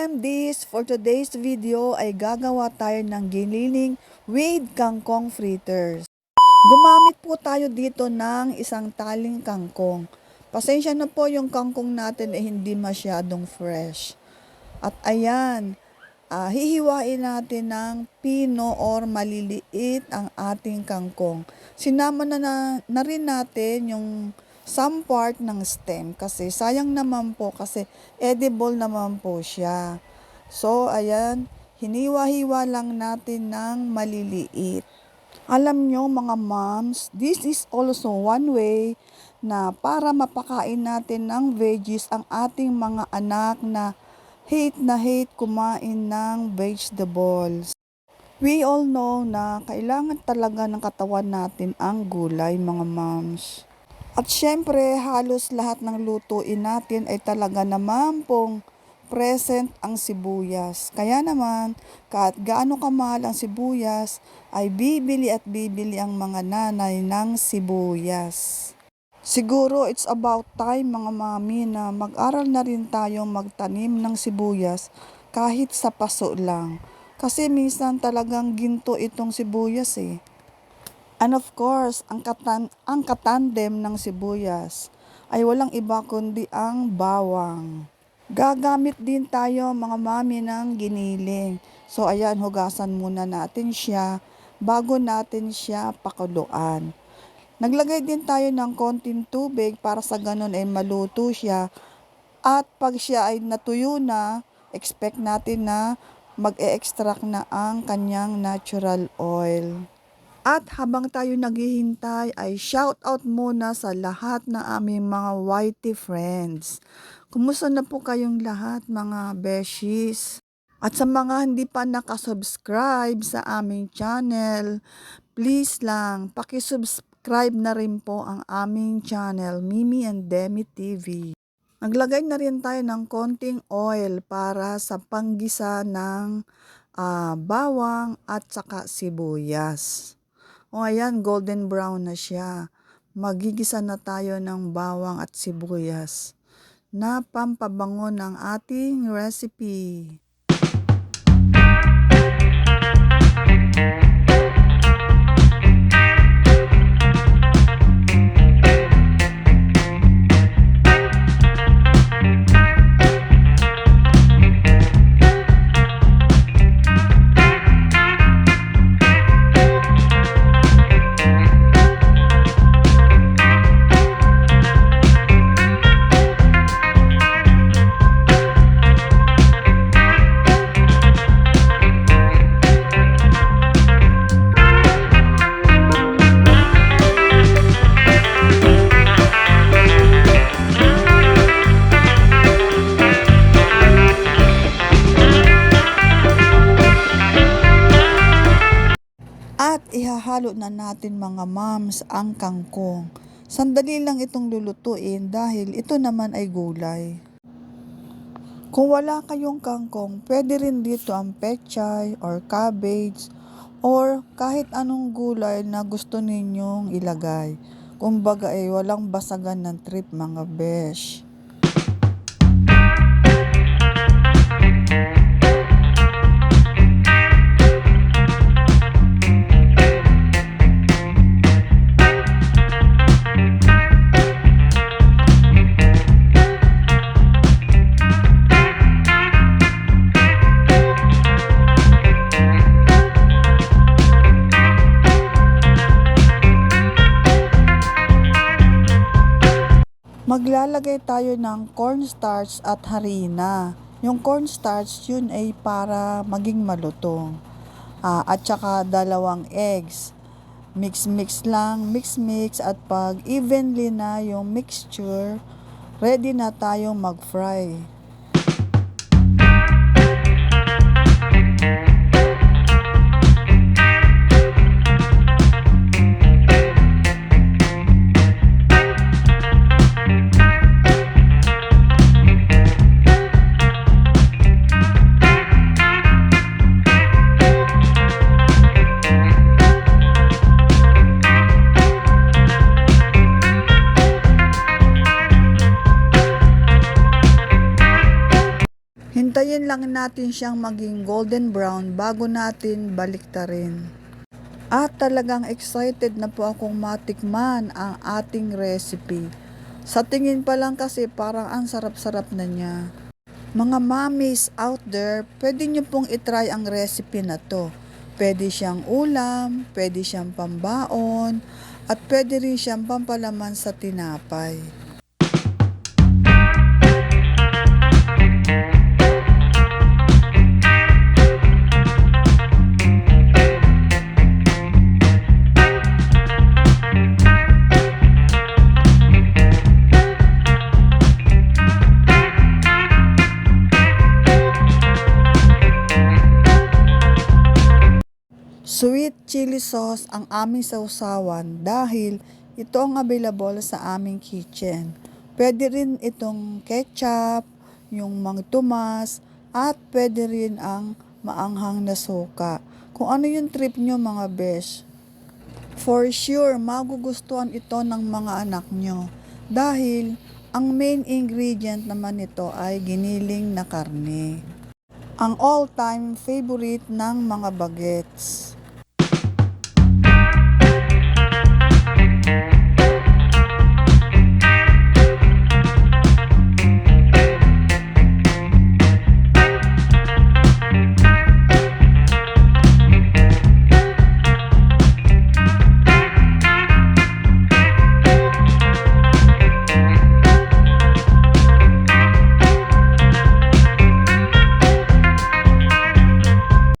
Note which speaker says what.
Speaker 1: MDs, for today's video ay gagawa tayo ng giniling with kangkong fritters. Gumamit po tayo dito ng isang taling kangkong. Pasensya na po yung kangkong natin ay hindi masyadong fresh. At ayan, hihiwain natin ng pino or maliliit ang ating kangkong. Sinama na rin natin yung some part ng stem kasi sayang naman po kasi edible naman po siya. So ayan, hiniwa-hiwa lang natin ng maliliit. Alam nyo mga moms, this is also one way na para mapakain natin ng veggies ang ating mga anak na hate kumain ng vegetables. We all know na kailangan talaga ng katawan natin ang gulay mga moms. At syempre, halos lahat ng lutuin natin ay talaga naman pong present ang sibuyas. Kaya naman, kahit gaano kamahal ang sibuyas, ay bibili at bibili ang mga nanay ng sibuyas. Siguro it's about time mga mami na mag-aral na rin tayo magtanim ng sibuyas kahit sa paso lang. Kasi minsan talagang ginto itong sibuyas eh. And of course, ang katandem ng sibuyas ay walang iba kundi ang bawang. Gagamit din tayo mga mami ng giniling. So ayan, hugasan muna natin siya bago natin siya pakuluan. Naglagay din tayo ng konting tubig para sa ganun ay maluto siya. At pag siya ay natuyo na, expect natin na mag-e-extract na ang kanyang natural oil. At habang tayo naghihintay ay shout out muna sa lahat ng aming mga whitey friends. Kumusta na po kayong lahat mga beshies? At sa mga hindi pa nakasubscribe sa aming channel, please lang pakisubscribe na rin po ang aming channel, Mimi and Demi TV. Naglagay na rin tayo ng konting oil para sa panggisa ng bawang at saka sibuyas. O ayan, golden brown na siya. Magigisa na tayo ng bawang at sibuyas na pampabango ng ating recipe. At ihahalo na natin mga moms ang kangkong. Sandali lang itong lulutuin dahil ito naman ay gulay. Kung wala kayong kangkong, pwede rin dito ang pechay or cabbage or kahit anong gulay na gusto ninyong ilagay. Kumbaga ay walang basagan ng trip mga besh. Maglalagay tayo ng cornstarch at harina. Yung cornstarch yun ay para maging malutong. At saka 2 eggs. Mix lang, mix at pag evenly na yung mixture, ready na tayong mag-fry. Hintayin lang natin siyang maging golden brown bago natin baliktarin. At talagang excited na po akong matikman ang ating recipe. Sa tingin pa lang kasi parang ang sarap-sarap na niya. Mga mommies out there, pwede nyo pong itry ang recipe na to. Pwede siyang ulam, pwede siyang pambaon, at pwede rin siyang pampalaman sa tinapay. Sweet chili sauce ang aming sausawan dahil ito ang available sa aming kitchen. Pwede rin itong ketchup, yung Mang Tomas, at pwede rin ang maanghang na suka. Kung ano yung trip nyo mga besh. For sure, magugustuhan ito ng mga anak nyo dahil ang main ingredient naman nito ay giniling na karne. Ang all-time favorite ng mga bagets.